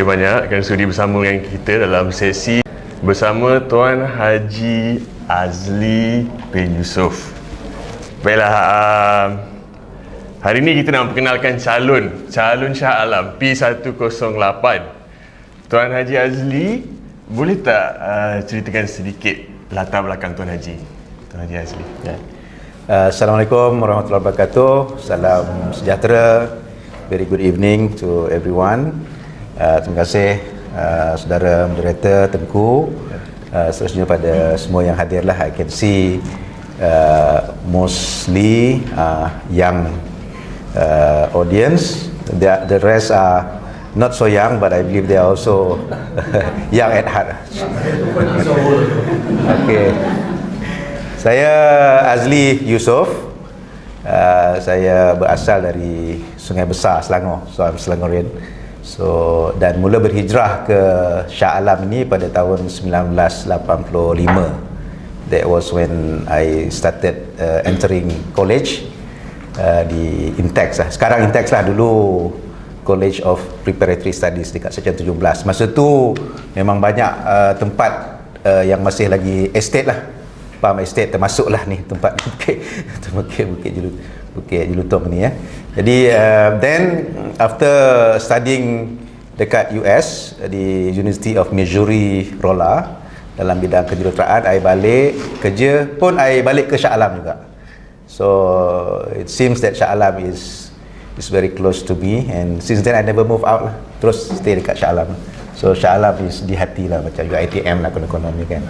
kasih banyak kerana sudi bersama dengan kita dalam sesi bersama Tuan Haji Azli bin Yusof. Baiklah, hari ini kita nak perkenalkan calon Shah Alam P108. Tuan Haji Azli, boleh tak ceritakan sedikit latar belakang Tuan Haji Azli? Ya. Assalamualaikum warahmatullahi wabarakatuh. Salam sejahtera. Very good evening to everyone. Terima kasih saudara moderator Tengku. Seterusnya pada semua yang hadir lah. I can see mostly young audience. The rest are not so young, but I believe they are also young at heart. Okay. Saya Azli Yusof. Saya berasal dari Sungai Besar, Selangor. So I'm Selangorian. Dan mula berhijrah ke Shah Alam ini pada tahun 1985. That was when I started entering college di Intex lah. Sekarang Intex lah, dulu College of Preparatory Studies dekat Section 17. Masa tu memang banyak tempat yang masih lagi estate lah. Palm Estate termasuklah ni tempat Bukit Jelutong ni ya. Jadi then after studying dekat US di University of Missouri Rolla dalam bidang kejuruteraan, I balik kerja pun I balik ke Shah Alam juga. So it seems that Shah Alam is very close to me, and since then I never move out lah. Terus stay dekat Shah Alam. So Shah Alam is di hati lah, macam UiTM lah konon-konon ni kan.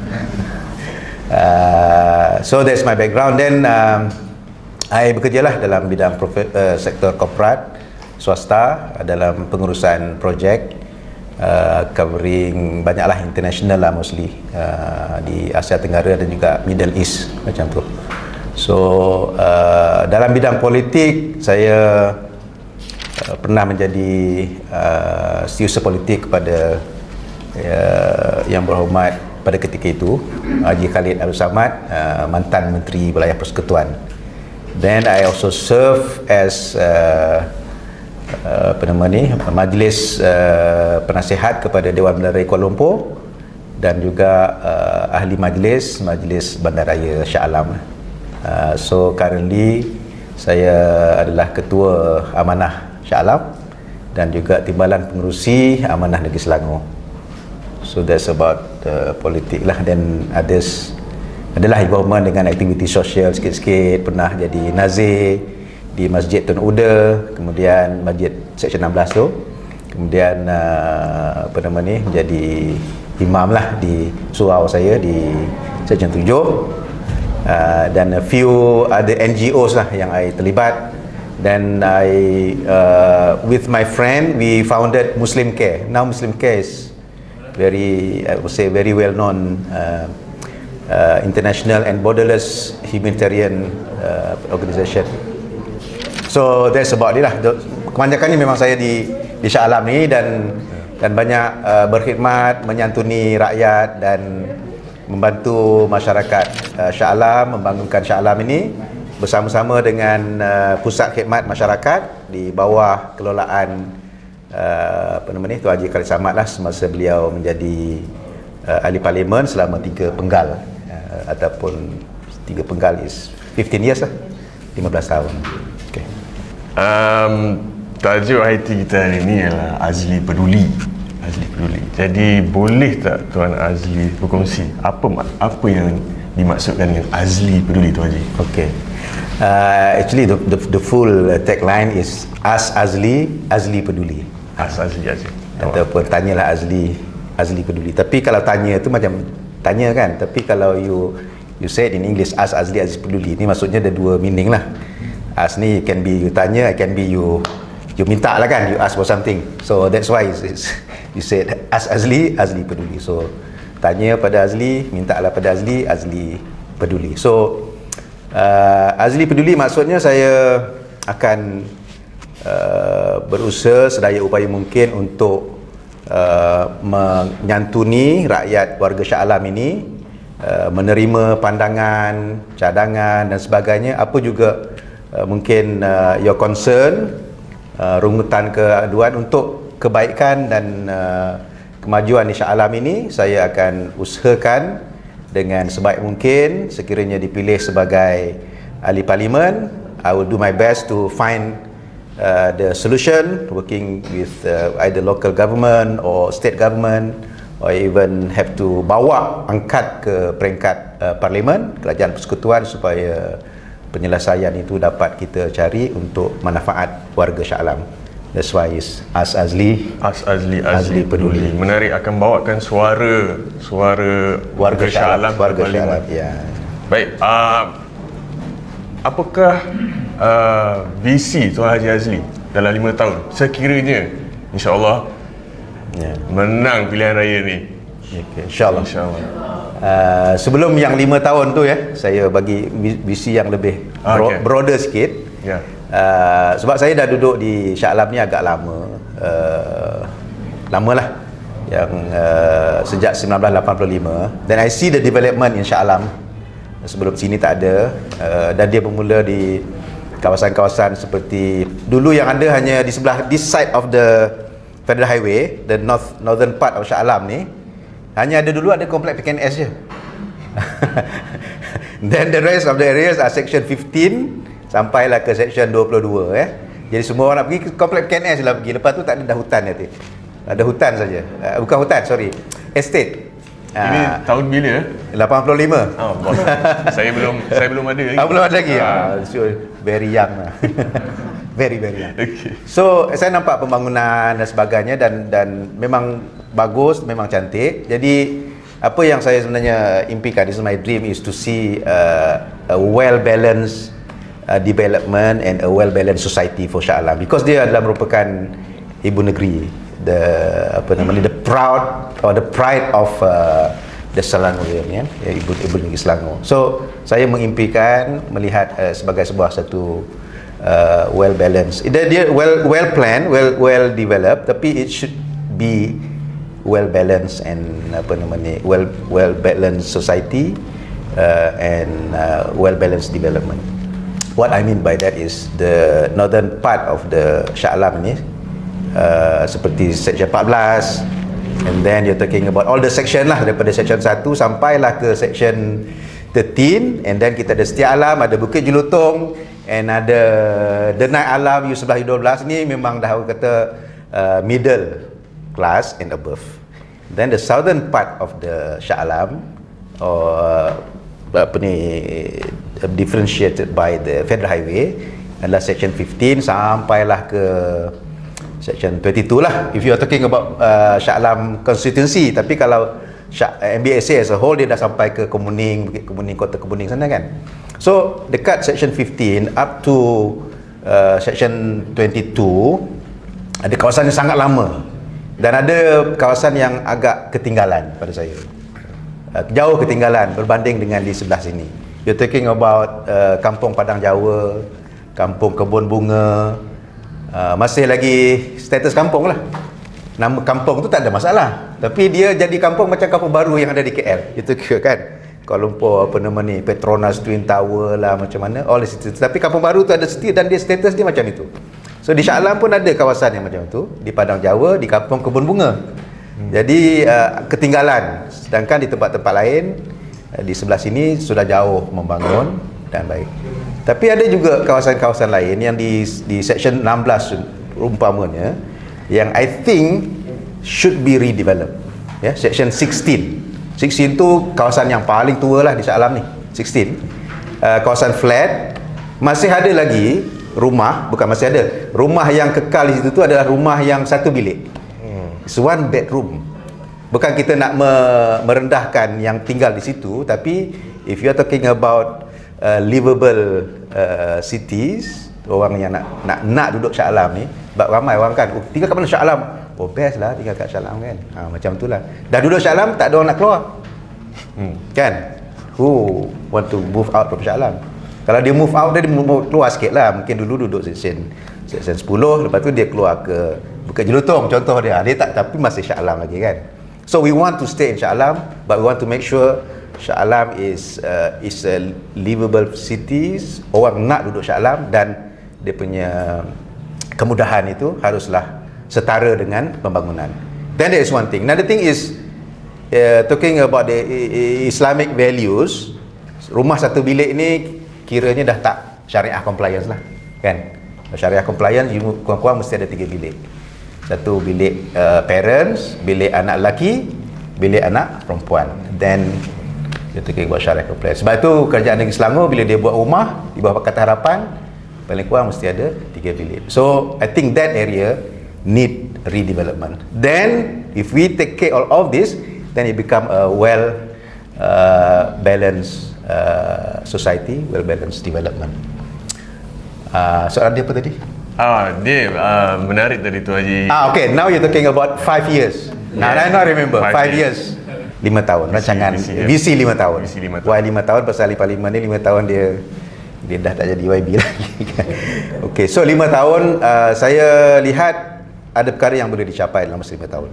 So that's my background. Then I bekerjalah dalam bidang sektor korporat swasta dalam pengurusan projek covering banyaklah international lah, mostly di Asia Tenggara dan juga Middle East macam tu. So dalam bidang politik saya pernah menjadi setiausaha politik kepada yang berhormat pada ketika itu Haji Khalid Abdul Samad, mantan Menteri Wilayah Persekutuan. Then I also serve as majlis penasihat kepada Dewan Bandaraya Kuala Lumpur dan juga ahli majlis Bandaraya Shah Alam. So currently saya adalah ketua amanah Shah Alam dan juga timbalan pengerusi amanah Negeri Selangor. So that's about politik lah. Dan others adalah involvement dengan aktiviti sosial sikit-sikit. Pernah jadi nazir di Masjid Tun Uda, kemudian Masjid Seksyen 16 tu, kemudian menjadi imam lah di surau saya di Seksyen 7, dan a few other NGOs lah yang I terlibat. Dan with my friend we founded Muslim Care. Now Muslim Care is I would say very well known international and borderless humanitarian organisation. So that's about it lah. Kebanyakan ni memang saya di Shah Alam ni dan banyak berkhidmat, menyantuni rakyat dan membantu masyarakat Shah Alam membangunkan Shah Alam ini bersama-sama dengan Pusat Khidmat Masyarakat di bawah kelolaan Tuan Haji Khalid Samad lah, semasa beliau menjadi ahli parlimen selama 3 penggal, ataupun 3 penggal is 15 years lah, 15 tahun. Okay. Tajuk IT kita hari ni ialah Azli Peduli. Jadi boleh tak Tuan Azli berkongsi apa yang dimaksudkan dengan Azli Peduli, Tuan Haji? Okay. Actually the full tagline is Ask Azli, Azli Peduli. Azli ataupun tanyalah Azli Peduli. Tapi kalau tanya tu macam tanya kan, tapi kalau you say it in English, Ask Azli Peduli, ni maksudnya ada 2 meaning lah. Ask ni can be you tanya, can be you minta lah kan, you ask for something. So that's why you said Ask Azli Peduli. So tanya pada Azli, minta lah pada Azli Peduli. So Azli Peduli maksudnya saya akan berusaha sedaya upaya mungkin untuk menyantuni rakyat warga Shah Alam ini, menerima pandangan, cadangan dan sebagainya, apa juga mungkin your concern, rungutan keaduan untuk kebaikan dan kemajuan di Shah Alam ini, saya akan usahakan dengan sebaik mungkin. Sekiranya dipilih sebagai ahli parlimen, I will do my best to find the solution, working with either local government or state government, or even have to bawa angkat ke peringkat parlimen, kerajaan persekutuan, supaya penyelesaian itu dapat kita cari untuk manfaat warga Shah Alam. That's why is Azli peduli. Menarik, akan bawakan suara warga Shah Alam. Warga Shah Alam, ya. Baik, apakah visi Tuan Haji Azli dalam 5 tahun sekiranya insya-Allah menang pilihan raya ni? Okay, insya-Allah. Insya-Allah. Sebelum yang 5 tahun tu saya bagi visi yang lebih broader sikit. Ya. Sebab saya dah duduk di Shah Alam ni agak lama. Lamalah. Yang sejak 1985, dan I see the development in Shah Alam. Sebelum sini tak ada, dan dia bermula di kawasan-kawasan seperti dulu yang ada hanya di sebelah this side of the Federal Highway, the northern part of Shah Alam ni, hanya ada dulu ada komplek PKNS je. Then the rest of the areas are section 15 sampailah ke section 22 Jadi semua orang nak pergi ke komplek PKNS lah pergi. Lepas tu tak ada dah hutan nanti. Ada hutan saja. Bukan hutan, sorry. Estate. Ini tahun bila? 85. Oh, saya belum ada lagi. Belum ada lagi. So very young lah. very young. Okay. So saya nampak pembangunan dan sebagainya, dan memang bagus, memang cantik. Jadi apa yang saya sebenarnya impikan, this is my dream, is to see a well balanced development and a well balanced society for Shah Alam, because dia adalah merupakan ibu negeri, the pride of the Selangor ni, ibu negeri Selangor. So saya mengimpikan melihat sebagai sebuah satu well balanced, dia well planned, well developed, tapi it should be well balanced and well balanced society and well balanced development. What I mean by that is the northern part of the Shah Alam ni, seperti section 14, and then you're talking about all the section lah, daripada section 1 sampailah ke section 13, and then kita ada Setia Alam, ada Bukit Jelutong, and ada Denai Alam, U11-U12 ni memang dah kata middle class and above. Then the southern part of the Shah Alam, or differentiated by the Federal Highway, adalah section 15 sampailah ke section 22 lah, if you are talking about Shah Alam constituency. Tapi kalau MBSA as a whole, dia dah sampai ke Kemuning, Bukit Kemuning, Kota Kemuning sana kan. So dekat section 15 up to section 22 ada kawasan yang sangat lama, dan ada kawasan yang agak ketinggalan pada saya, jauh ketinggalan berbanding dengan di sebelah sini. You're talking about Kampung Padang Jawa, Kampung Kebun Bunga, masih lagi status kampung lah. Nama kampung tu tak ada masalah, tapi dia jadi kampung macam kampung baru yang ada di KL. Itu kan Kuala Lumpur, Petronas Twin Tower lah, macam mana, all this. Tapi kampung baru tu ada dan dia status dia macam itu. So di Shah Alam pun ada kawasan yang macam tu, di Padang Jawa, di Kampung Kebun Bunga. Jadi ketinggalan, sedangkan di tempat-tempat lain di sebelah sini sudah jauh membangun dan baik. Tapi ada juga kawasan-kawasan lain yang di section 16 umpamanya, yang I think should be redeveloped. Section 16 tu kawasan yang paling tua lah di Shah Alam ni, 16. Kawasan flat, masih ada lagi rumah, bukan masih ada, rumah yang kekal di situ tu adalah rumah yang satu bilik. It's one bedroom. Bukan kita nak merendahkan yang tinggal di situ, tapi if you are talking about livable cities, orang yang nak duduk Shah Alam ni, ramai orang kan, tinggal kat mana Shah Alam? Oh best lah tinggal kat Shah Alam kan. Macam itulah. Dah duduk Shah Alam, tak ada orang nak keluar. Kan? Who want to move out from Shah Alam? Kalau dia move out, dia keluar sikit lah. Mungkin dulu duduk section 10, lepas tu dia keluar ke Bukit Jelutong contoh dia. Dia tak, tapi masih Shah Alam lagi kan. So we want to stay in Shah Alam, but we want to make sure Shah Alam is a livable cities. Orang nak duduk Shah Alam, dan dia punya kemudahan itu haruslah setara dengan pembangunan. Then there is one thing. Another thing is talking about the Islamic values. Rumah satu bilik ni kiranya dah tak syariah compliance lah, kan? Syariah compliance, kurang-kurang mesti ada 3 bilik. Satu bilik parents, bilik anak lelaki, bilik anak perempuan. Then dia talking about syariah compliance. Sebab tu kerajaan negeri Selangor bila dia buat rumah di bawah Pakatan Harapan, paling kurang mesti ada 3 bilik. So I think that area need redevelopment. Then if we take care of this, then it become a well balanced society, well balanced development. Soalan dia apa tadi? Dia menarik tadi tu Haji. Okay, now you're talking about 5 years. Now I not remember 5 years. 5 tahun rancangan visi 5 tahun. Visi 5 tahun. Why 5 tahun? Pasal ahli parlimen ni 5 tahun dia dah tak jadi YB lagi. Okay, so 5 tahun saya lihat ada perkara yang boleh dicapai dalam masa 5 tahun.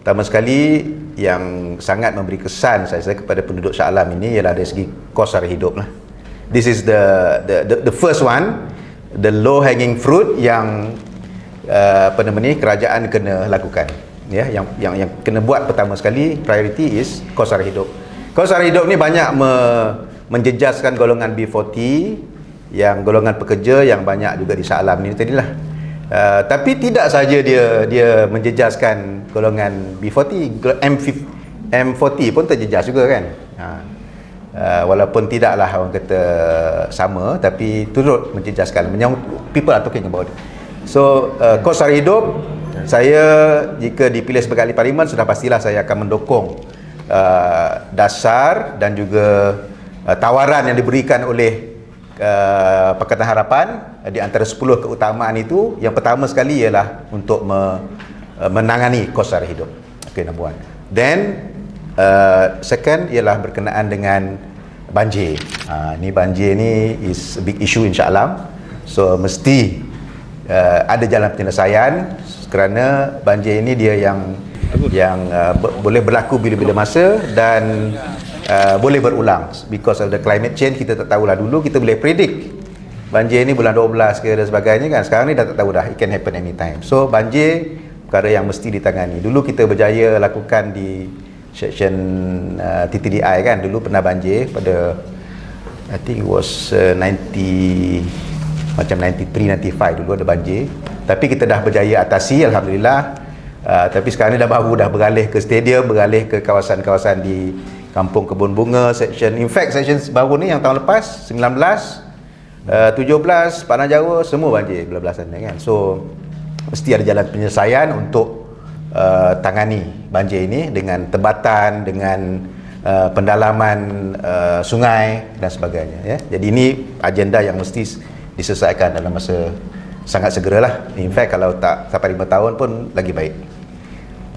Pertama sekali yang sangat memberi kesan saya kepada penduduk Shah Alam ini ialah dari segi kos sara hidup lah. This is the first one, the low hanging fruit yang kerajaan kena lakukan. Ya, yang kena buat pertama sekali priority is kos sara hidup. Kos sara hidup ni banyak menjejaskan golongan B40, yang golongan pekerja yang banyak juga di Shah Alam ni tadilah. Tapi tidak saja dia menjejaskan golongan B40, M40 pun terjejas juga kan. Walaupun tidaklah orang kata sama, tapi turut menjejaskan. People are talking about it. So kos sara hidup, saya jika dipilih sebagai ahli parlimen sudah pastilah saya akan mendukung dasar dan juga tawaran yang diberikan oleh Pakatan Harapan. Di antara 10 keutamaan itu, yang pertama sekali ialah untuk menangani kos sara hidup. Okay, number one. Then second ialah berkenaan dengan banjir. Ni banjir ni is a big issue in Shah Alam. So mesti ada jalan penyelesaian, kerana banjir ini dia yang boleh berlaku bila-bila masa dan boleh berulang because of the climate change. Kita tak tahulah, dulu kita boleh predict banjir ni bulan 12 ke dan sebagainya kan. Sekarang ni dah tak tahu dah, it can happen anytime. So banjir perkara yang mesti ditangani. Dulu kita berjaya lakukan di section TTDI kan, dulu pernah banjir pada I think it was 93, 95 dulu ada banjir, tapi kita dah berjaya atasi alhamdulillah. Tapi sekarang ni dah beralih ke stadium, beralih ke kawasan-kawasan di Kampung Kebun Bunga section. In fact section baru ni yang tahun lepas 19, 17 Padang Jawa semua banjir belah-belah sana kan. So mesti ada jalan penyelesaian untuk tangani banjir ini dengan tebatan, dengan pendalaman sungai dan sebagainya ya. Jadi ini agenda yang mesti diselesaikan dalam masa sangat segeralah. In fact kalau tak sampai 5 tahun pun lagi baik.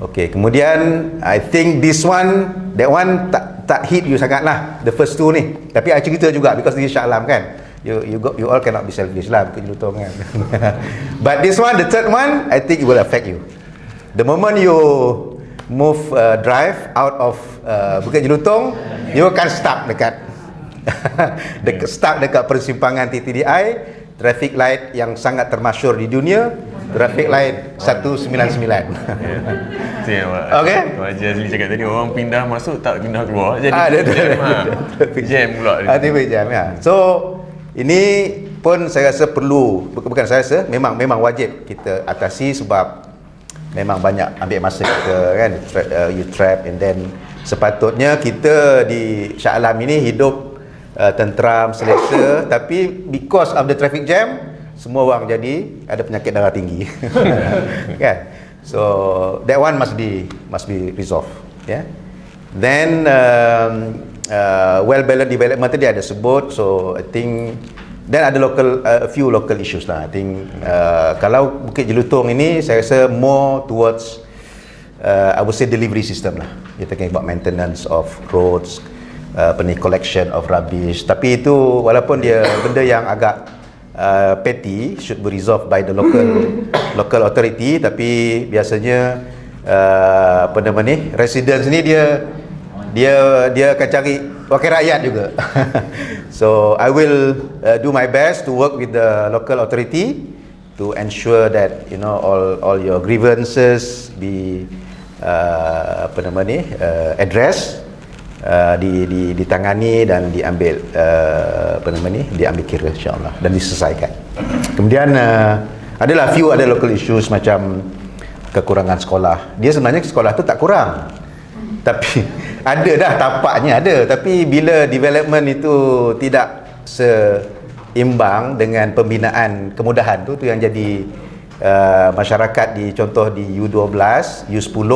Okey, kemudian I think that one tak hit you sangatlah, the first two ni. Tapi I cerita juga because this is Shah Alam kan. You all cannot be selfish lah, Bukit Jelutong kan. But this one, the third one, I think it will affect you. The moment you move drive out of Bukit Jelutong, you akan stuck dekat dekat persimpangan TTDI, traffic light yang sangat termasyur di dunia, traffic light 199. Okay. Haji Azli cakap tadi orang pindah masuk tak pindah keluar, jadi jam pula. Traffic jam ya. So ini pun saya rasa perlu, bukan saya rasa, memang wajib kita atasi sebab memang banyak ambil masa kita kan, you trap, and then sepatutnya kita di Shah Alam ini hidup tenteram, selesa, tapi because of the traffic jam semua orang jadi ada penyakit darah tinggi. Kan? So that one must be resolved, yeah. Then well balanced development tadi ada sebut. So I think then ada a few local issues lah. I think kalau Bukit Jelutong ini saya rasa more towards I would say delivery system lah. You're talking about maintenance of roads, collection of rubbish. Tapi itu walaupun dia benda yang agak petty, should be resolved by the local authority, tapi biasanya residents ni dia akan cari wakil rakyat juga. So I will do my best to work with the local authority to to ensure that all your grievances be address, ditangani dan diambil diambil kira insya-Allah dan diselesaikan. Kemudian adalah ada local issues macam kekurangan sekolah. Dia sebenarnya sekolah tu tak kurang, tapi ada dah, tapaknya ada, tapi bila development itu tidak seimbang dengan pembinaan kemudahan tu yang jadi masyarakat contoh di U12, U10,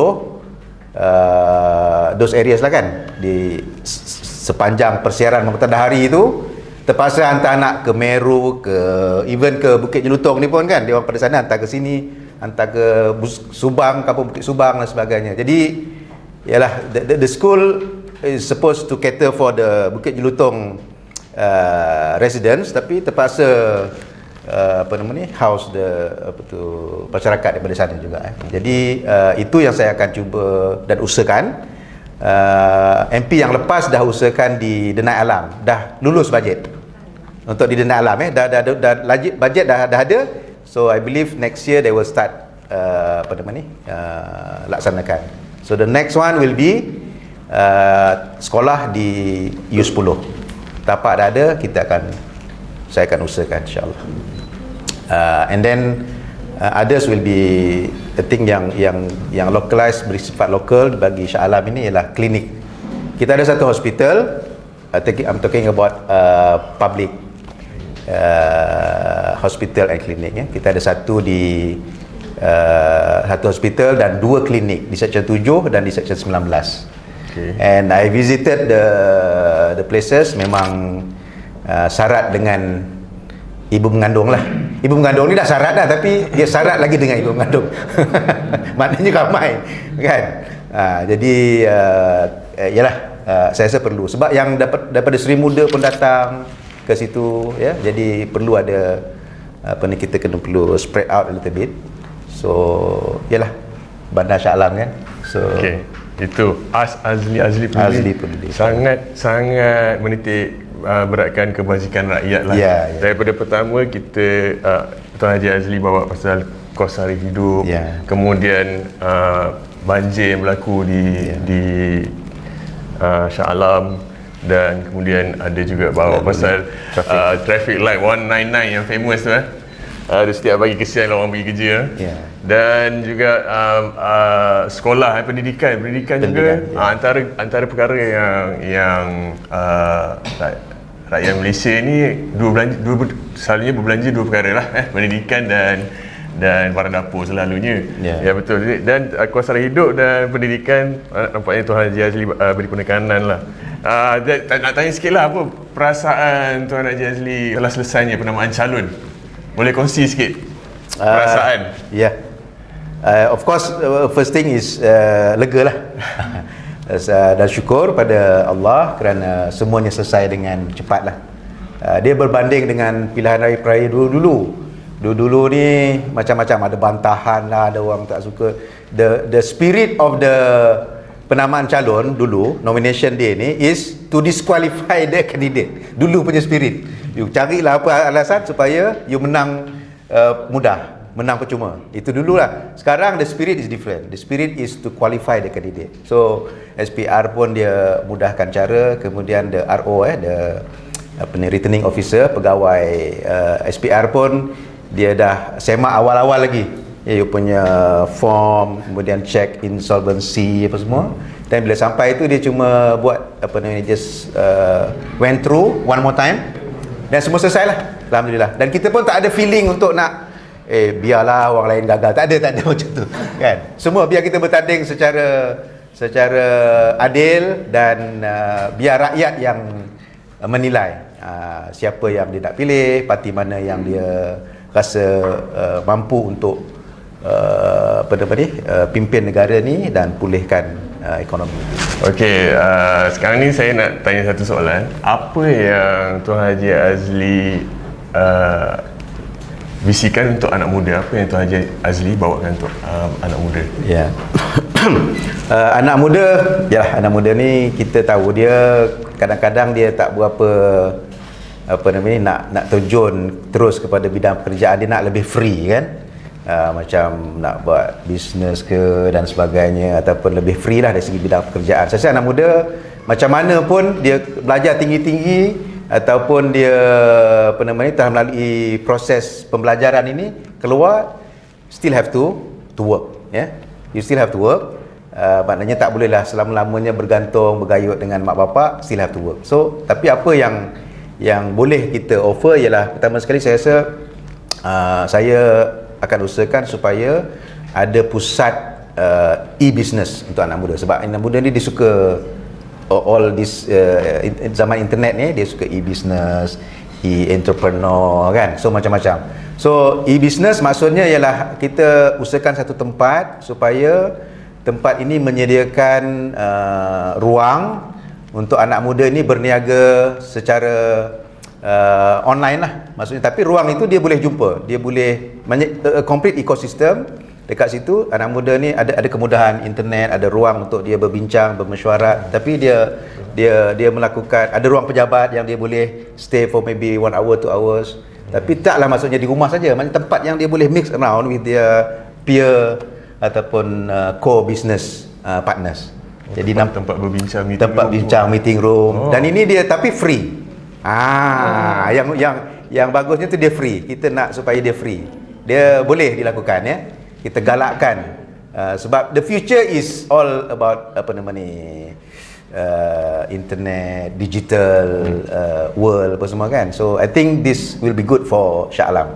those areas lah kan, di sepanjang persiaran Matahari itu terpaksa hantar anak ke Meru, even ke Bukit Jelutong ni pun kan, dia orang pada sana hantar ke sini, hantar ke Subang, Kampung Bukit Subang dan sebagainya. Jadi ialah the school is supposed to cater for the Bukit Jelutong residents, tapi terpaksa house masyarakat daripada sana juga. Jadi itu yang saya akan cuba dan usahakan. MP yang lepas dah usahakan di Denai Alam, dah lulus bajet untuk di Denai Alam, dah bajet dah ada. So I believe next year they will start laksanakan. So the next one will be sekolah di U10. Tapak dah ada, saya akan usahakan insya-Allah. And then others will be, I think yang localized, bersifat lokal bagi Shah Alam ini ialah klinik. Kita ada satu hospital, I'm talking about public hospital and clinic ya. Kita ada satu di satu hospital dan 2 klinik di Seksyen 7 dan di Seksyen 19. Okay. And I visited the places. Memang syarat dengan ibu mengandung lah. Ibu mengandung ni dah syarat dah, tapi dia syarat lagi dengan ibu mengandung. Maknanya ramai kan. Jadi yalah, saya rasa perlu, sebab yang daripada Seri Muda pun datang ke situ ya. Jadi perlu ada kita perlu spread out a little bit. So yalah, Bandar Shah Alam kan. So itu Azli Peduli. Sangat menitik beratkan kebajikan rakyat lah. Daripada pertama kita Tuan Haji Azli bawa pasal kos sara hidup, kemudian banjir yang berlaku di Shah Alam, dan kemudian ada juga bawa pasal traffic light 199 yang famous tu ada setiap pagi kesian orang pergi kerja. Dan juga sekolah, pendidikan juga antara perkara yang rakyat Malaysia ni selalunya berbelanja 2 perkara lah, pendidikan dan barang dapur selalunya. Ya betul. Dan kos sara hidup dan pendidikan, nampaknya Tuan Haji Azli beri penekanan lah. Nak tanya sikit lah, apa perasaan Tuan Haji Azli telah selesainya penamaan calon? Boleh kongsi sikit perasaan? Of course, first thing is lega lah. Dan syukur pada Allah kerana semuanya selesai dengan cepat lah. Dia berbanding dengan pilihan raya dulu ni macam-macam, ada bantahan lah, ada orang tak suka. The spirit of the penamaan calon dulu, nomination day ni, is to disqualify the candidate. Dulu punya spirit, you carilah apa alasan supaya you menang mudah, menang percuma. Itu dululah. Sekarang the spirit is different. The spirit is to qualify the candidate. So SPR pun dia mudahkan cara. Kemudian the RO the returning officer, pegawai SPR pun dia dah semak awal-awal lagi. You punya form, kemudian check insolvency apa semua. Dan bila sampai itu dia cuma buat just went through one more time dan semua selesai lah, alhamdulillah. Dan kita pun tak ada feeling untuk nak biarlah orang lain gagal, tak ada macam tu kan. Semua biar kita bertanding secara adil dan biar rakyat yang menilai siapa yang dia nak pilih, parti mana yang dia rasa mampu untuk pimpin negara ni dan pulihkan ekonomi. Okey, sekarang ni saya nak tanya satu soalan. Apa yang Tuan Haji Azli bisikan untuk anak muda? Apa yang Tuan Haji Azli bawakan untuk anak muda? Anak muda, anak muda ni kita tahu dia kadang-kadang dia tak berapa nak terjun terus kepada bidang pekerjaan, dia nak lebih free kan, macam nak buat bisnes ke dan sebagainya, ataupun lebih free lah dari segi bidang pekerjaan. Saya rasa anak muda macam mana pun dia belajar tinggi-tinggi ataupun dia telah melalui proses pembelajaran ini, keluar still have to work, ya. You still have to work. Maknanya tak bolehlah selama-lamanya bergantung, bergayut dengan mak bapak, still have to work. So, tapi apa yang boleh kita offer ialah, pertama sekali saya rasa saya akan usahakan supaya ada pusat e-business untuk anak muda. Sebab anak muda ni dia suka all this zaman internet ni, dia suka e-business, e-entrepreneur kan. So macam-macam. So e-business maksudnya ialah kita usahakan satu tempat supaya tempat ini menyediakan ruang untuk anak muda ni berniaga secara online lah maksudnya. Tapi ruang itu dia boleh jumpa, dia boleh complete ekosistem dekat situ. Anak muda ni ada kemudahan internet, ada ruang untuk dia berbincang, bermesyuarat, tapi dia melakukan, ada ruang pejabat yang dia boleh stay for maybe 1 hour 2 hours. Tapi taklah maksudnya di rumah saja, maksudnya tempat yang dia boleh mix around with their peer ataupun co-business partners. Jadi tempat berbincang, meeting room. Dan ini dia tapi free. Yang bagusnya tu dia free. Kita nak supaya dia free. Dia boleh dilakukan, ya. Kita galakkan. Sebab the future is all about internet, digital world apa semua kan. So I think this will be good for Shah Alam.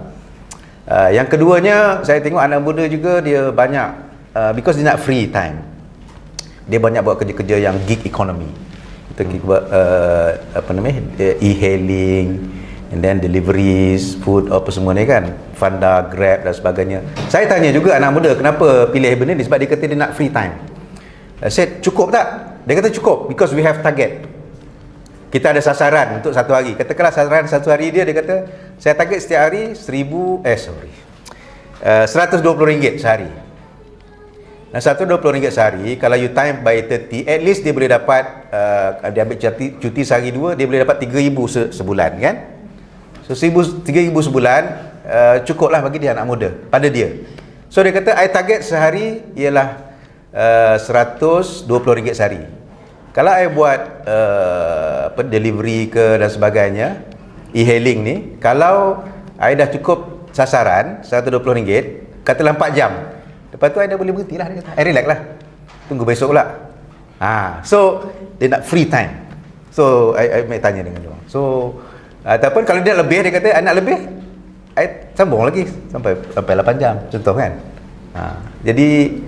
Yang keduanya, saya tengok anak muda juga dia banyak because dia nak free time. Dia banyak buat kerja-kerja yang gig economy. Kita buat e-hailing, and then deliveries, food apa semua ni kan, Fanda, Grab dan sebagainya. Saya tanya juga anak muda kenapa pilih benda ni, sebab dia kata dia nak free time. Saya said, cukup tak? Dia kata cukup, because we have target. Kita ada sasaran untuk satu hari. Katakanlah sasaran satu hari dia kata, saya target setiap hari RM120 sehari. Nah, RM120 sehari, kalau you time by 30, at least dia boleh dapat, dia ambil cuti sehari 2, dia boleh dapat RM3,000 sebulan kan. So RM3,000 sebulan cukuplah bagi dia, anak muda, pada dia. So dia kata, I target sehari ialah RM120 sehari. Kalau I buat delivery ke dan sebagainya, e-hailing ni, kalau I dah cukup sasaran RM120, katalah 4 jam, lepas tu I dah boleh berhenti lah. Dia kata, I relax lah, tunggu besok pula. So dia nak free time. So I tanya dengan dia. So ataupun kalau dia nak lebih, dia kata I nak lebih, I sambung lagi sampai 8 jam contoh kan. Jadi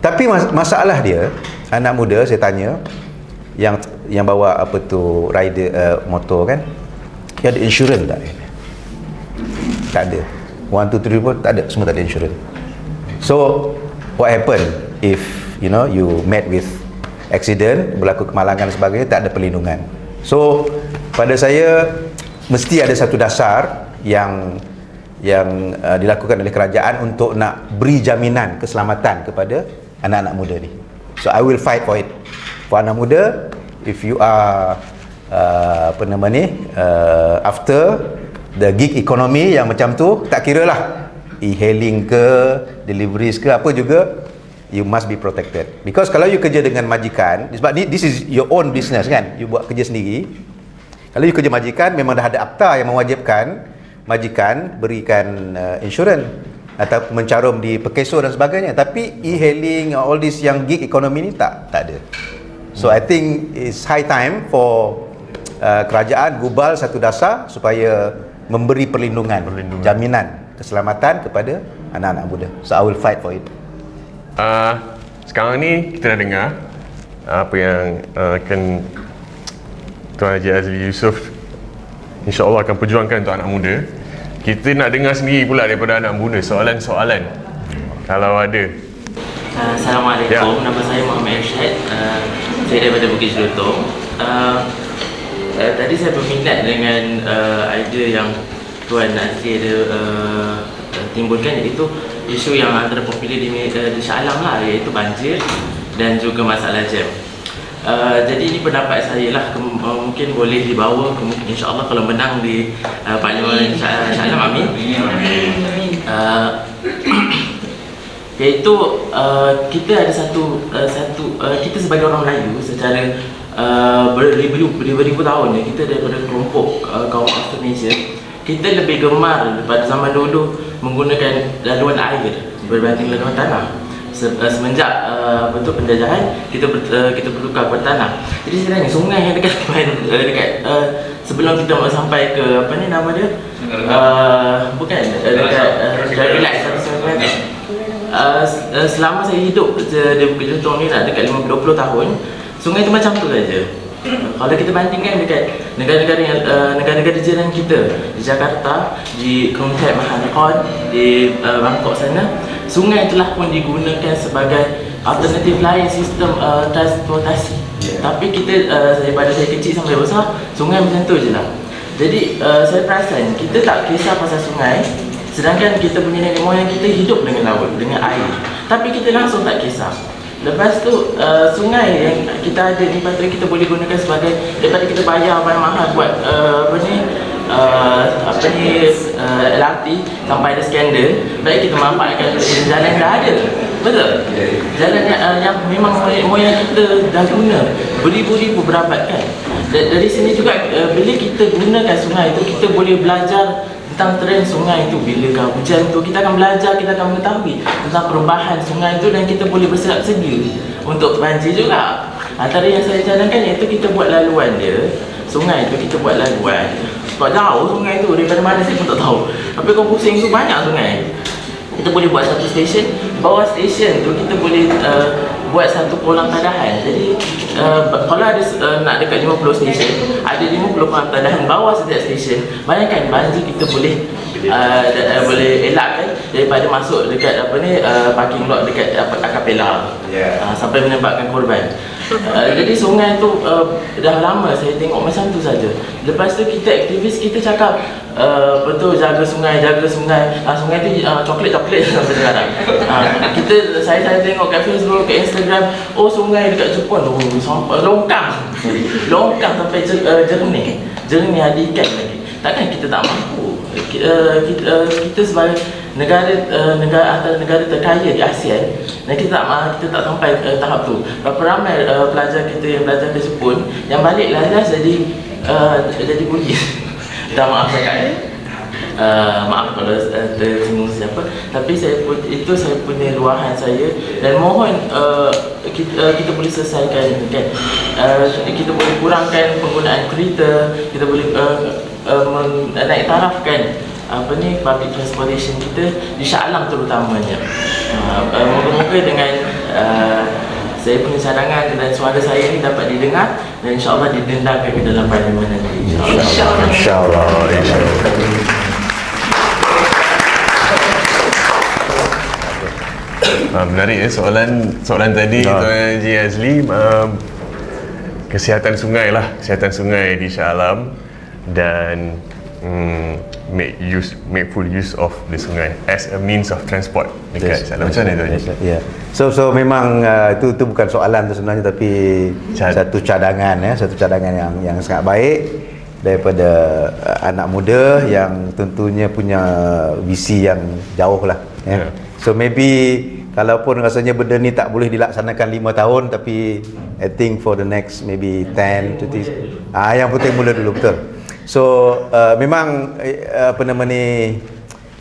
tapi masalah dia, anak muda saya tanya yang bawa apa tu rider motor kan, dia ada insurans tak? Tak ada. 1, 2, 3 pun tak ada, semua tak ada insurans. So what happen if you met with accident, berlaku kemalangan dan sebagainya, tak ada perlindungan. So pada saya mesti ada satu dasar yang dilakukan oleh kerajaan untuk nak beri jaminan keselamatan kepada anak-anak muda ni. So I will fight for it. For anak muda, if you are after the gig economy yang macam tu, tak kira lah e-hailing ke, deliveries ke, apa juga, you must be protected. Because kalau you kerja dengan majikan, sebab this is your own business kan, you buat kerja sendiri. Kalau you kerja majikan, memang dah ada akta yang mewajibkan majikan berikan insurans atau mencarum di Perkeso dan sebagainya. Tapi e-hailing, all this yang gig economy ni tak ada. So I think it's high time for kerajaan gubal satu dasar supaya memberi perlindungan. Jaminan keselamatan kepada anak-anak muda. So I will fight for it. Sekarang ni kita dah dengar apa yang akan Tuan Haji Azli Yusof insya-Allah akan perjuangkan untuk anak muda. Kita nak dengar sendiri pula daripada anak muda soalan-soalan kalau ada. Assalamualaikum, ya. Nama saya Muhammad Irsyad. Saya daripada Bukit Jelutong. Tadi saya berminat dengan idea yang Tuan Azli ada timbulkan, iaitu isu yang antara popular di Shah Alam lah, iaitu banjir dan juga masalah jam. Jadi ini pendapat saya lah, mungkin boleh dibawa insya-Allah kalau menang di Parlimen Shah Alam, amin. Iaitu kita ada satu kita sebagai orang Melayu secara beribu-ribu tahun ya, kita daripada kelompok kaum Austronesia, kita lebih gemar pada zaman dulu menggunakan laluan air berbanding laluan tanah. Semenjak bentuk penjajahan, kita bertukar bertanah. Jadi sebenarnya sungai yang dekat sebelum kita sampai ke apa ni nama dia, bukan dekat Relax selama saya hidup di Bukit Juntong ni nak dekat 20 tahun, sungai tu macam tu saja. Kalau kita bandingkan dekat negara-negara jiran kita di Jakarta, di Kementerian Mahakon, di Bangkok sana, sungai telah pun digunakan sebagai alternatif lain sistem transportasi. Tapi kita daripada saya kecil sampai besar, sungai macam tu je lah. Jadi saya perasan kita tak kisah pasal sungai, sedangkan kita punya nenek moyang kita hidup dengan laut, dengan air. Tapi kita langsung tak kisah. Lepas tu sungai yang kita ada ni patut kita boleh gunakan sebagai, daripada kita bayar mahal buat LRT sampai ada skandal, baik kita manfaatkan jalan yang dah ada. Betul? Jalan yang memang moyang kita dah guna beribu-ribu berabad kan. Dari sini juga bila kita gunakan sungai itu, kita boleh belajar tentang trend sungai itu. Bila hujan tu kita akan belajar, kita akan mengetahui tentang perubahan sungai itu, dan kita boleh bersiap sedia untuk banjir juga. Antara yang saya cadangkan iaitu kita buat laluan dia, sungai itu kita buat laluan. Sebab jauh sungai tu, daripada mana saya pun tak tahu. Tapi kalau pusing tu banyak sungai. Kita boleh buat satu stesen, bawah stesen tu kita boleh buat satu kolam tadahan. Jadi kalau ada nak dekat 50 stesen, ada 50 kolam tadahan bawah setiap stesen. Bayangkan banjir kita boleh elakkan daripada masuk dekat parking lot dekat Acapella, sampai menyebabkan korban. Jadi sungai tu dah lama saya tengok macam tu saja. Lepas tu kita aktivis, kita cakap betul jaga sungai. Sungai tu coklat sampai sekarang. Saya tengok kat Facebook, kat Instagram, oh sungai dekat Jepun sampai longkang sampai jernih ada ikan lagi. Takkan kita tak mampu? Kita sebagai antara negara terkaya di ASEAN, dan kita tak sampai tahap tu. Berapa ramai pelajar kita yang belajar ke Jepun yang balik last jadi polis. Dah maaf cakap maaf kalau tersinggung siapa, tapi itu saya punya luahan saya, dan mohon kita boleh selesaikan kan. Kita boleh kurangkan penggunaan kereta, kita boleh naik tarafkan public transportation kita di Shah Alam terutamanya. Moga-moga dengan saya punya cadangan dan suara saya ni dapat didengar, dan insya-Allah didendangkan ke dalam parlimen nanti. InsyaAllah. Menarik ya soalan tadi Tuan Haji Azli. Kesihatan sungai di Shah Alam, dan make full use of the sungai as a means of transport dekat Shah Alam. Macam mana tu? Ya. So memang itu bukan soalan tu sebenarnya, tapi satu cadangan yang sangat baik daripada anak muda yang tentunya punya visi yang jauh lah ya. So maybe kalaupun rasanya benda ni tak boleh dilaksanakan 5 tahun, tapi I think for the next maybe 10 20 yang penting mula dulu, betul. So memang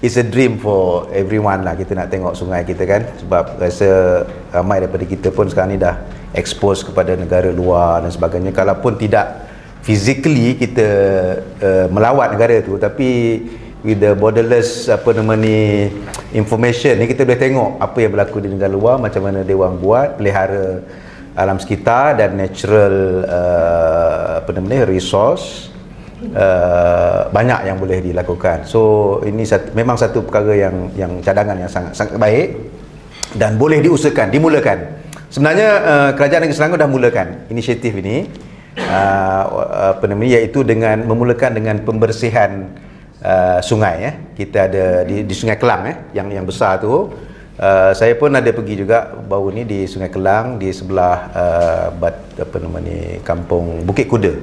it's a dream for everyone lah, kita nak tengok sungai kita kan, sebab rasa ramai daripada kita pun sekarang ni dah expose kepada negara luar dan sebagainya. Kalaupun tidak physically kita melawat negara tu, tapi with the borderless information ni, kita boleh tengok apa yang berlaku di negara luar, macam mana dia orang buat pelihara alam sekitar dan natural resource. Banyak yang boleh dilakukan. So ini memang satu perkara yang cadangan yang sangat baik dan boleh dimulakan. Sebenarnya kerajaan negeri Selangor dah mulakan inisiatif ini, iaitu dengan memulakan dengan pembersihan sungai ya. Kita ada di Sungai Kelang yang besar tu. Saya pun ada pergi juga baru ni di Sungai Kelang, di sebelah apa nama ni, kampung Bukit Kuda.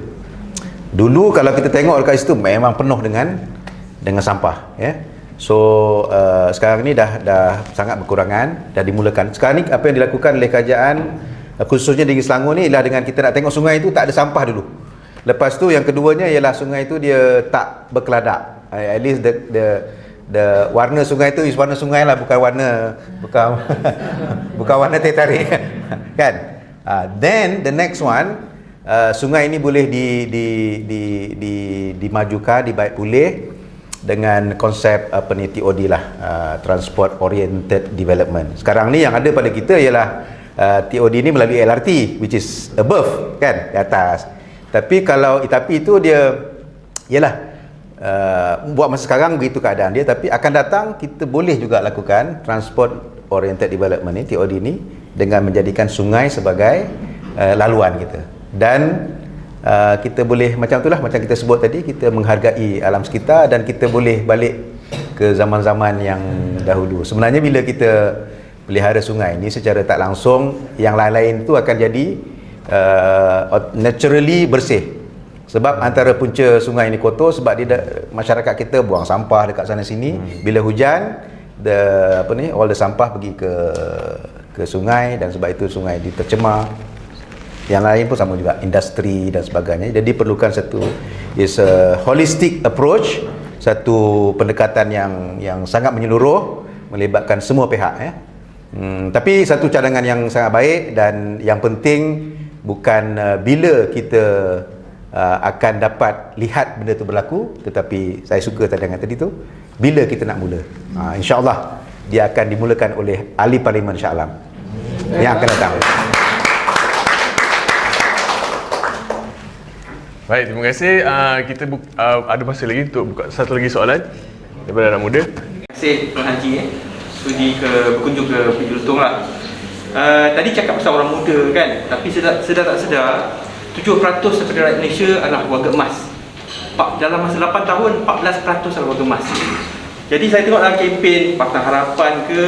Dulu kalau kita tengok dekat situ memang penuh dengan sampah, ya. So sekarang ni dah sangat berkurangan, dah dimulakan. Sekarang ni apa yang dilakukan oleh kerajaan khususnya di Selangor ni ialah dengan kita nak tengok sungai itu tak ada sampah dulu. Lepas tu yang keduanya ialah sungai itu dia tak berkeladak. At least the warna sungai itu is warna sungai lah, bukan warna teh tarik. Kan? Then the next one, sungai ini boleh dimajukan, dibaik pulih dengan konsep apa ni, TOD lah, Transport Oriented Development. Sekarang ni yang ada pada kita ialah TOD ni melalui LRT, which is above, kan, di atas. Tapi itu dia ialah buat masa sekarang begitu keadaan dia, tapi akan datang kita boleh juga lakukan Transport Oriented Development ni, TOD ni, dengan menjadikan sungai sebagai laluan kita. Dan kita boleh macam itulah, macam kita sebut tadi, kita menghargai alam sekitar dan kita boleh balik ke zaman-zaman yang dahulu. Sebenarnya bila kita pelihara sungai ni secara tak langsung, yang lain-lain tu akan jadi naturally bersih. Sebab antara punca sungai ni kotor sebab masyarakat kita buang sampah dekat sana sini. Bila hujan, all the sampah pergi ke sungai, dan sebab itu sungai tercemar. Yang lain pun sama juga, industri dan sebagainya. Jadi perlukan satu holistic approach, satu pendekatan yang sangat menyeluruh, melibatkan semua pihak, ya. Tapi satu cadangan yang sangat baik, dan yang penting bukan bila kita akan dapat lihat benda itu berlaku, tetapi saya suka cadangan tadi tu, bila kita nak mula. InsyaAllah dia akan dimulakan oleh ahli parlimen Shah Alam yang akan datang. Baik, terima kasih. Kita ada masa lagi untuk buka satu lagi soalan daripada anak muda. Terima kasih Tuan Haji sudi berkunjung ke Bukit Jelutong lah. Tadi cakap pasal orang muda kan, tapi sedar tak sedar 7% daripada rakyat Malaysia adalah warga emas. Dalam masa 8 tahun 14% adalah warga emas. Jadi saya tengok dalam kempen Pakatan Harapan ke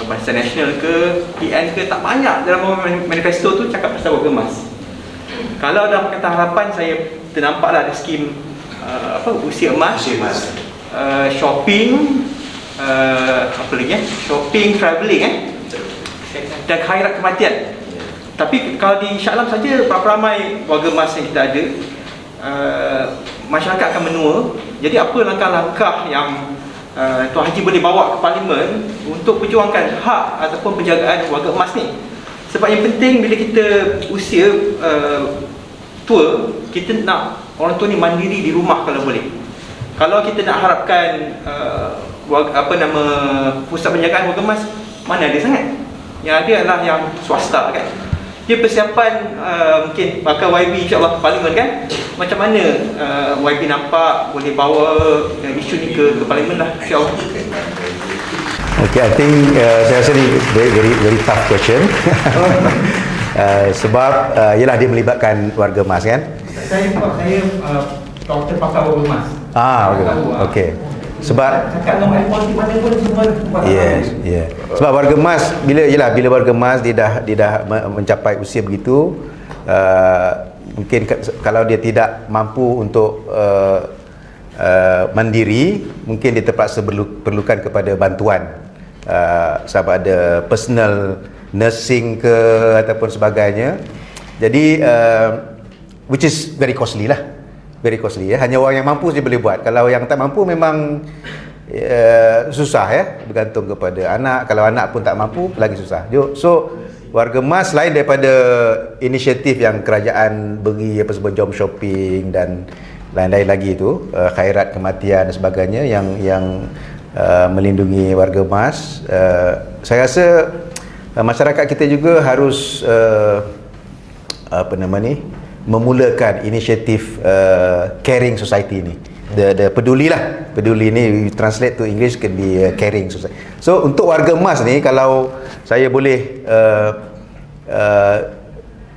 Barisan Nasional ke PN ke, tak banyak dalam manifesto tu cakap pasal warga emas. Kalau dalam Pakatan Harapan saya ternampaklah ada skim usia emas, shopping, apa lagi shopping, travelling, dan khairat kematian. Tapi kalau di Shah Alam saja berapa ramai warga emas yang kita ada, masyarakat akan menua. Jadi apa langkah-langkah yang Tuan Haji boleh bawa ke parlimen untuk perjuangkan hak ataupun penjagaan warga emas ni? Sebab yang penting bila kita usia tua, kita nak orang tua ni mandiri di rumah kalau boleh. Kalau kita nak harapkan pusat penjagaan warga emas, mana ada sangat. Yang ada adalah yang swasta, kan. Dia persiapan mungkin bakal YB insyaAllah ke parlimen, kan. Macam mana YB nampak boleh bawa isu ni ke parlimen lah, insyaAllah. Okay, I think saya rasa ni very tough question. Sebab ialah dia melibatkan warga emas, kan. Saya doktor pakar warga emas. Okay. Sebab cakap dengan politik mana pun semua. Yes. Sebab warga emas bila warga emas dia dah mencapai usia begitu, mungkin kalau dia tidak mampu untuk mandiri, mungkin dia terpaksa perlukan kepada bantuan, sama ada personal nursing ke ataupun sebagainya. Jadi which is very costly lah. Hanya orang yang mampu saja boleh buat. Kalau yang tak mampu memang susah, ya, bergantung kepada anak. Kalau anak pun tak mampu, lagi susah. So warga emas lain daripada inisiatif yang kerajaan beri, apa sebut jom shopping dan lain-lain lagi itu, khairat kematian dan sebagainya yang melindungi warga emas. Saya rasa masyarakat kita juga harus memulakan inisiatif caring society ni. The peduli ni translate to English can be caring society. So untuk warga emas ni, kalau saya boleh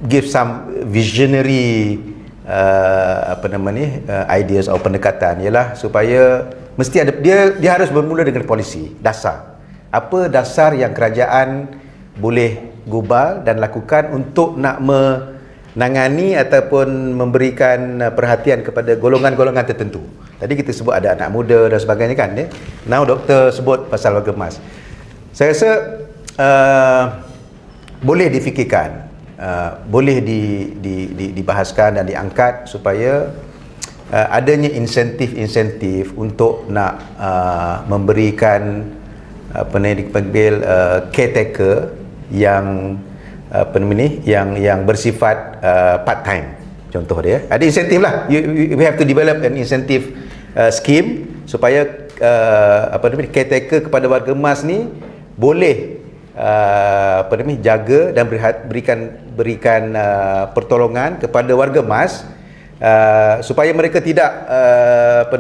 give some visionary ideas atau pendekatan, ialah supaya mesti ada dia harus bermula dengan polisi dasar. Apa dasar yang kerajaan boleh gubal dan lakukan untuk nak nangani ataupun memberikan perhatian kepada golongan-golongan tertentu. Tadi kita sebut ada anak muda dan sebagainya kan. Now doktor sebut pasal warga emas. Saya rasa boleh difikirkan, boleh dibahaskan dan diangkat supaya adanya insentif-insentif untuk nak memberikan apa ni dipanggil caretaker yang apa ni yang bersifat part time. Contoh dia ada insentif lah. We have to develop an incentive scheme supaya apa ni caretaker kepada warga emas ni boleh apa ni jaga dan berikan pertolongan kepada warga emas supaya mereka tidak apa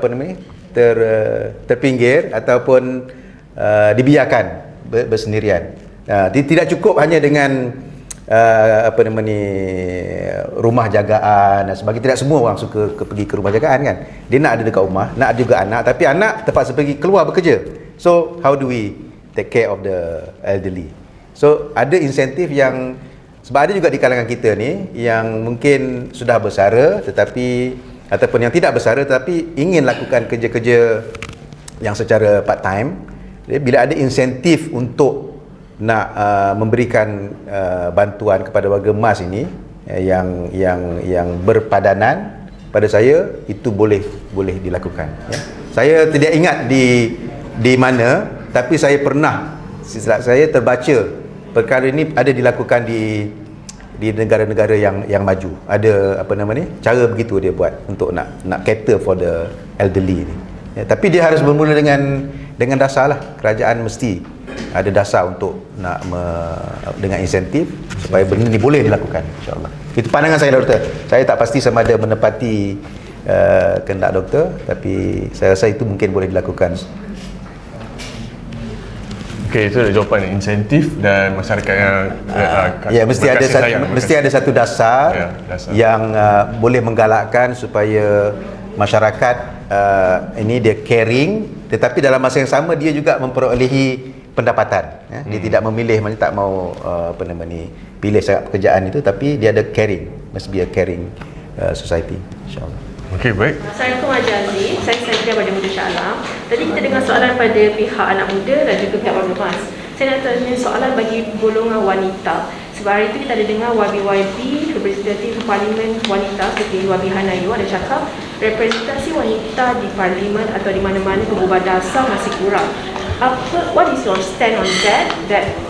namanya terpinggir ataupun dibiarkan bersendirian. Tidak cukup hanya dengan apa nama ni rumah jagaan dan sebagainya. Tidak semua orang suka pergi ke rumah jagaan kan. Dia nak ada dekat rumah, nak ada juga anak, tapi anak terpaksa pergi keluar bekerja. So how do we take care of the elderly? So ada insentif yang sebab ada juga di kalangan kita ni yang mungkin sudah bersara tetapi ataupun yang tidak bersara tetapi ingin lakukan kerja-kerja yang secara part time. Bila ada insentif untuk nak memberikan bantuan kepada warga emas ini yang berpadanan, pada saya itu boleh dilakukan ya. Saya tidak ingat di mana, tapi saya pernah saya terbaca perkara ini ada dilakukan di negara-negara yang maju. Ada apa nama ni, cara begitu dia buat untuk nak cater for the elderly ni ya, tapi dia harus bermula dengan dasar lah. Kerajaan mesti ada dasar untuk nak dengan insentif supaya benda ni boleh dilakukan, insya-Allah. Itu pandangan saya, doktor. Saya tak pasti sama ada menepati kehendak doktor, tapi saya rasa itu mungkin boleh dilakukan. Okey, itu jawapan insentif dan masyarakat yang mesti ada satu dasar, dasar yang boleh menggalakkan supaya masyarakat ini dia caring, tetapi dalam masa yang sama dia juga memperolehi pendapatan ya. Dia tidak memilih, maknanya tak mau apa nama ni pilih sangat pekerjaan itu, tapi dia ada caring, must be a caring society, insyaallah. Okey, baik. Assalamualaikum Haji Azli, saya Saidia pada Muda Shah Alam. Tadi kita dengar soalan pada pihak anak muda dan juga pihak warga emas. Saya nak tanya soalan bagi golongan wanita. Sebab hari itu kita ada dengar YB representatif parlimen wanita seperti YB Hanayu ada cakap representasi wanita di parlimen atau di mana-mana pengubah dasar masih kurang. What is your stand on that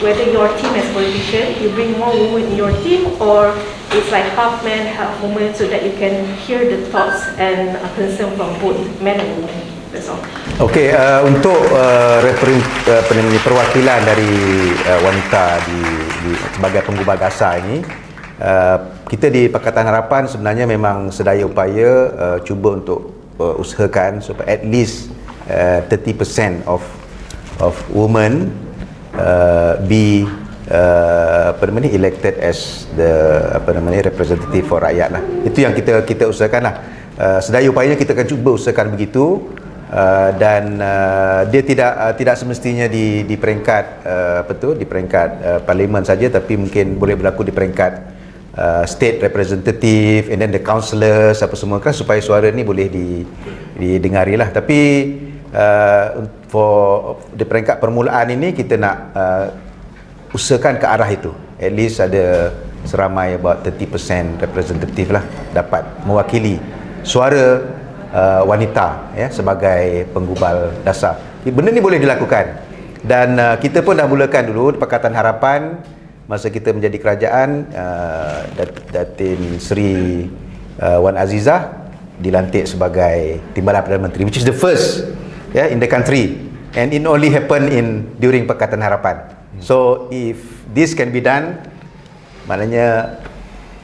whether your team as politician you bring more women in your team, or it's like half man half woman so that you can hear the thoughts and concern from both men and women? That's all. Okey, untuk perwakilan dari wanita di sebagai penggubah dasar ini, kita di Pakatan Harapan sebenarnya memang sedaya upaya cuba untuk usahakan supaya at least 30% of women be elected as the representative for rakyat lah. Itu yang kita usahakan lah. Sedaya upayanya kita akan cuba usahakan begitu. Dan dia tidak semestinya di peringkat di peringkat parlimen saja, tapi mungkin boleh berlaku di peringkat state representative and then the councillors apa semua kan, supaya suara ni boleh didengari lah. Tapi for di peringkat permulaan ini kita nak usahakan ke arah itu, at least ada seramai about 30% representative lah dapat mewakili suara wanita ya sebagai penggubal dasar. Benda ni boleh dilakukan dan kita pun dah mulakan dulu di Pakatan Harapan masa kita menjadi kerajaan. Datin Sri Wan Azizah dilantik sebagai Timbalan Perdana Menteri, which is the first in the country, and it only happened during Pakatan Harapan. So if this can be done, maknanya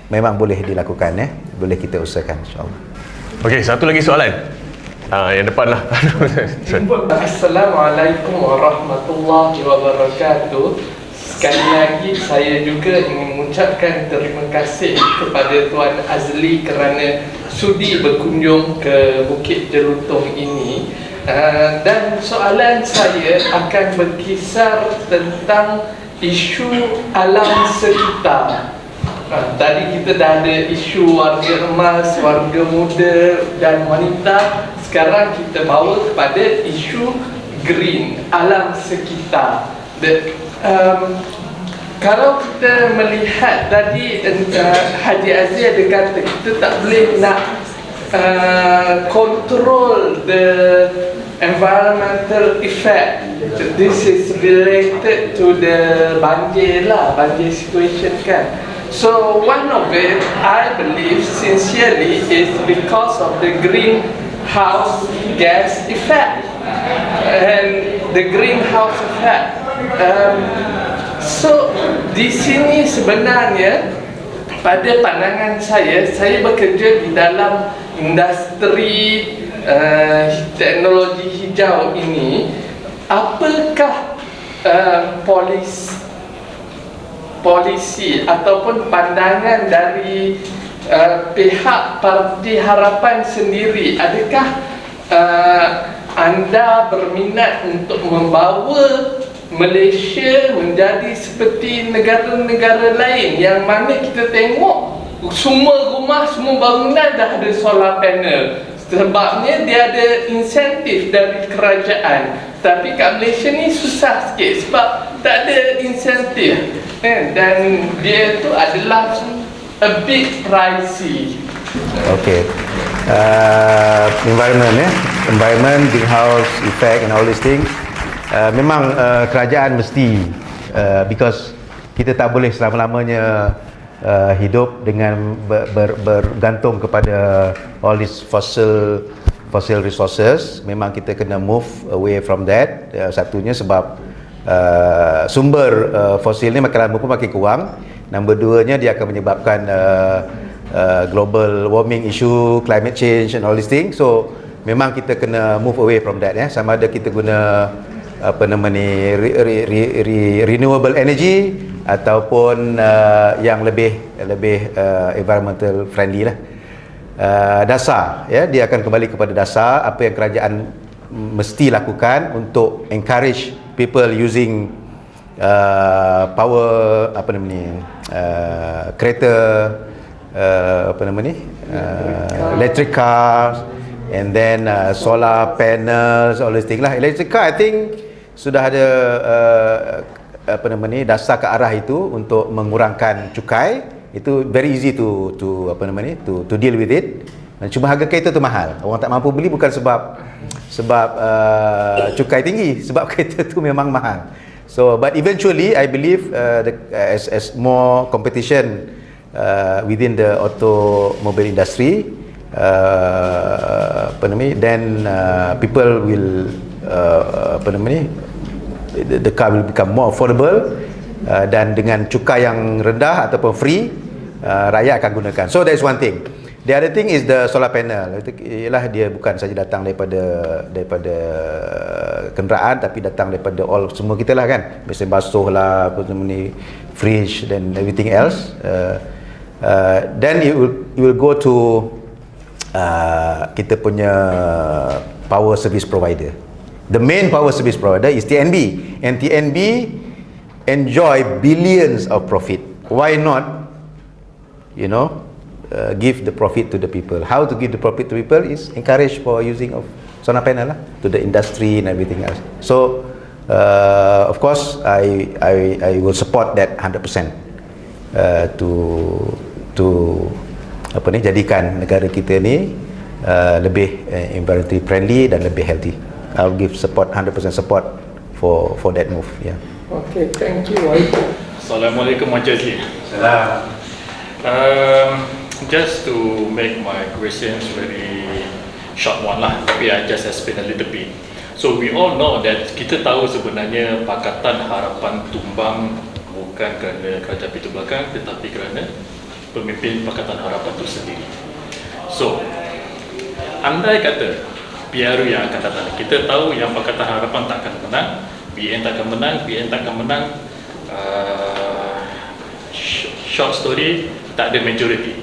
memang boleh dilakukan boleh kita usahakan, insya-Allah. Okey, satu lagi soalan. Yang depan lah. Assalamualaikum warahmatullahi wabarakatuh. Sekali lagi saya juga ingin mengucapkan terima kasih kepada Tuan Azli kerana sudi berkunjung ke Bukit Jelutong ini. Dan soalan saya akan berkisar tentang isu alam sekitar. Tadi kita dah ada isu warga emas, warga muda dan wanita. Sekarang kita bawa kepada isu green, alam sekitar. Kalau kita melihat tadi Haji Aziz ada kata kita tak boleh nak control the environmental effect. This is related to the banjir lah, banjir situation kan. So one of it, I believe sincerely, is because of the greenhouse gas effect and the greenhouse effect. So di sini sebenarnya pada pandangan saya bekerja di dalam industri teknologi hijau ini. Apakah polisi ataupun pandangan dari pihak Parti Harapan sendiri? Adakah anda berminat untuk membawa Malaysia menjadi seperti negara-negara lain yang mana kita tengok semua rumah, semua bangunan dah ada solar panel? Sebabnya dia ada insentif dari kerajaan. Tapi kat Malaysia ni susah sikit sebab tak ada insentif, dan dia tu adalah a bit pricey. Okay. Environment, greenhouse effect and all these things. Memang kerajaan mesti, because kita tak boleh selama-lamanya hidup dengan bergantung kepada all these fossil resources. Memang kita kena move away from that. Satunya sebab sumber fosil ni makin lama pun makin kurang. Nombor duanya, dia akan menyebabkan global warming issue, climate change and all these things. So memang kita kena move away from that, sama ada kita guna renewable energy ataupun yang lebih environmental friendly lah. Dasar, dia akan kembali kepada dasar apa yang kerajaan mesti lakukan untuk encourage people using power, kereta, electric cars, and then solar panels, all these things lah. Electric car, I think sudah ada dasar ke arah itu untuk mengurangkan cukai. Itu very easy to deal with it. Cuma harga kereta tu mahal. Orang tak mampu beli bukan sebab cukai tinggi, sebab kereta tu memang mahal. So but eventually I believe as more competition within the automobile industry, then people will the car will become more affordable, dan dengan cukai yang rendah ataupun free, rakyat akan gunakan. So that is one thing. The other thing is the solar panel. Itu ialah dia bukan saja datang daripada kenderaan, tapi datang daripada all semua kita lah kan. Mesin basuh lah, fridge dan everything else. Then it will go to kita punya power service provider. The main power service provider is TNB, and TNB enjoy billions of profit. Why not, give the profit to the people? How to give the profit to people is encourage for using of solar panel lah, to the industry and everything else. So of course I will support that 100% to jadikan negara kita ni lebih environmentally friendly dan lebih healthy. I'll give support, 100% support for that move. Yeah. Okay, thank you. Assalamualaikum Majlis. Salam. Just to make my questions very short one lah, tapi I just explain a little bit. So we all know that kita tahu sebenarnya Pakatan Harapan tumbang bukan kerana kerajaan pintu belakang, tetapi kerana pemimpin Pakatan Harapan itu sendiri. So andai kata PRU yang akan datang, kita tahu yang Pakatan Harapan tak akan menang, PN tak akan menang, PN tak akan menang, short story, tak ada majority.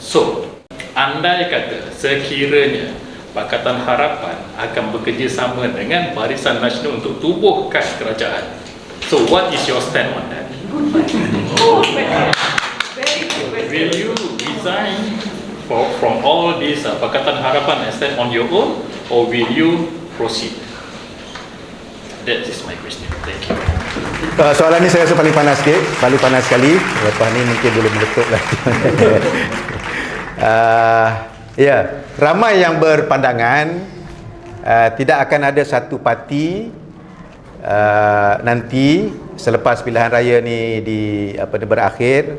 So andai kata sekiranya Pakatan Harapan akan bekerjasama dengan Barisan Nasional untuk tubuhkan kerajaan, so what is your stand on that? Good question. Very good. will you resign from all these Pakatan Harapan and stand on your own, or will you proceed? That is my question. Thank you. Soalan ni saya rasa paling panas sikit, paling panas sekali. Lepas ni mungkin boleh meletup lah. Ya, ramai yang berpandangan tidak akan ada satu parti nanti selepas pilihan raya ni berakhir,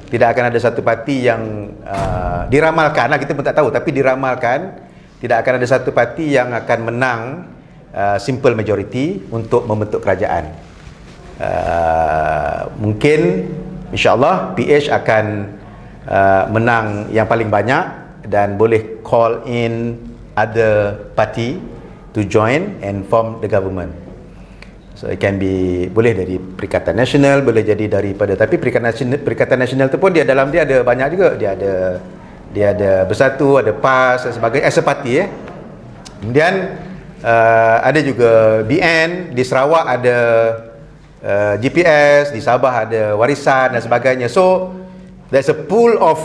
tidak akan ada satu parti yang diramalkan lah, kita pun tak tahu, tapi diramalkan tidak akan ada satu parti yang akan menang simple majority untuk membentuk kerajaan. Mungkin insyaAllah PH akan menang yang paling banyak dan boleh call in other party to join and form the government. So it can be, boleh dari Perikatan Nasional, boleh jadi daripada, tapi Perikatan Nasional tu pun dia dalam dia ada banyak juga, dia ada Bersatu, ada PAS dan sebagainya, as a party Kemudian ada juga BN, di Sarawak ada GPS, di Sabah ada Warisan dan sebagainya. So there's a pool of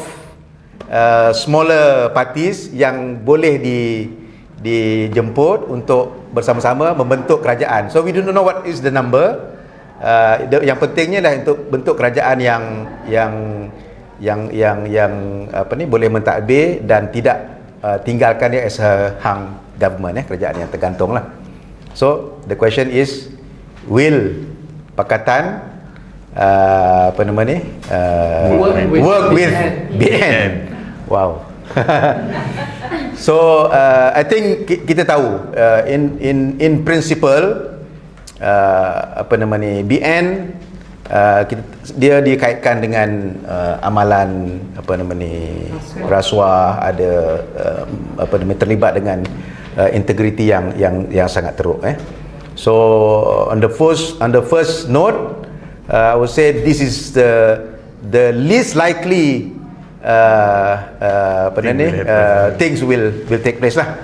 smaller parties yang boleh dijemput untuk bersama-sama membentuk kerajaan. So we don't know what is the number. Yang pentingnya adalah untuk bentuk kerajaan yang boleh mentadbir dan tidak tinggalkan dia as a hung government, kerajaan yang tergantung lah. So the question is, will Pakatan work with BN? Wow. So I think kita tahu in principle BN dia dikaitkan dengan amalan rasuah, ada terlibat dengan integriti yang sangat teruk. So on the first note, I would say this is the least likely things will take place lah.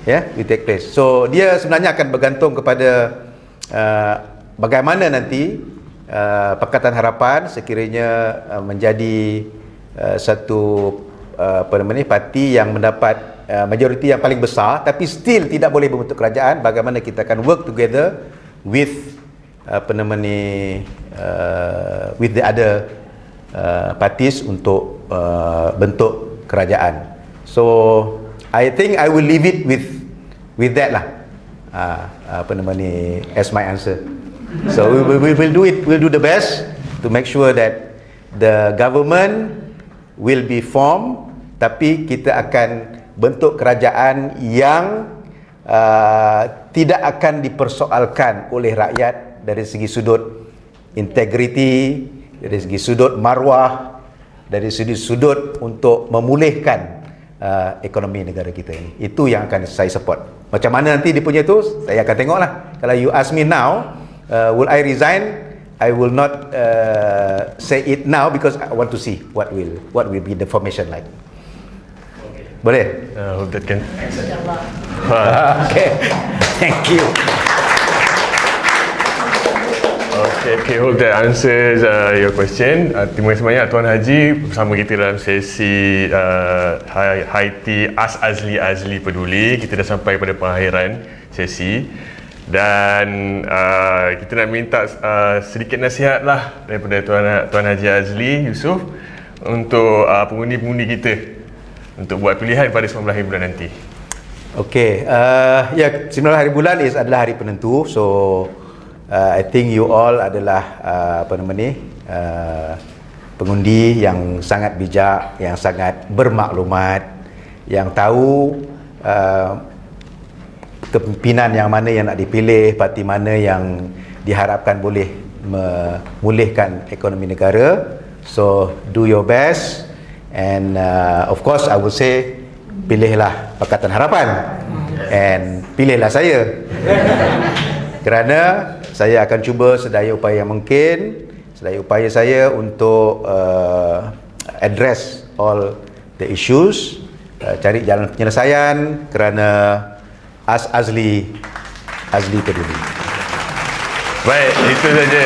Will take place. So dia sebenarnya akan bergantung kepada bagaimana nanti Pakatan Harapan sekiranya menjadi satu parti yang mendapat majoriti yang paling besar, tapi still tidak boleh membentuk kerajaan. Bagaimana kita akan work together with with the other parties untuk bentuk kerajaan. So I think I will leave it with that lah. As my answer. So we will do it. We'll do the best to make sure that the government will be formed, tapi kita akan bentuk kerajaan yang tidak akan dipersoalkan oleh rakyat dari segi sudut integriti, dari segi sudut maruah, dari segi sudut untuk memulihkan ekonomi negara kita ini. Itu yang akan saya support. Macam mana nanti dia punya tu, saya akan tengoklah. Kalau you ask me now, will I resign? I will not say it now because I want to see what will be the formation like. Boleh? Hope that can. Okay. Thank you. Okay, hope that answers your question. Terima kasih banyak Tuan Haji bersama kita dalam sesi Haiti Azli Peduli. Kita dah sampai pada pengakhiran sesi dan kita nak minta sedikit nasihat lah daripada Tuan Haji Azli Yusof untuk pengundi-pengundi kita untuk buat pilihan pada 19 hari bulan nanti. Okay, 19 hari bulan adalah hari penentu. So I think you all adalah pengundi yang sangat bijak, yang sangat bermaklumat, yang tahu kepimpinan yang mana yang nak dipilih, parti mana yang diharapkan boleh memulihkan ekonomi negara. So do your best and of course I would say pilihlah Pakatan Harapan and pilihlah saya. Kerana saya akan cuba sedaya upaya mungkin, sedaya upaya saya untuk address all the issues, cari jalan penyelesaian kerana Azli Peduli. Baik, itu saja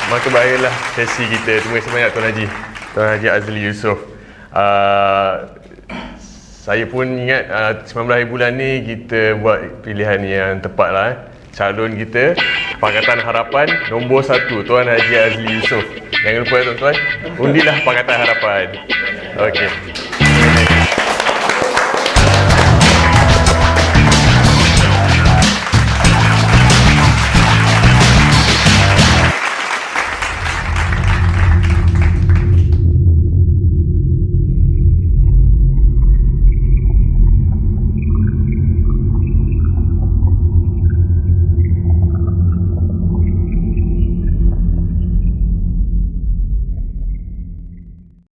maka baiklah sesi kita. Terima kasih banyak Tuan Haji. Tuan Haji Azli Yusof. Saya pun ingat 19 hari bulan ni kita buat pilihan yang tepat lah. Calon kita Pakatan Harapan nombor 1 Tuan Haji Azli Yusof. Jangan lupa tuan-tuan, undilah Pakatan Harapan. Okey.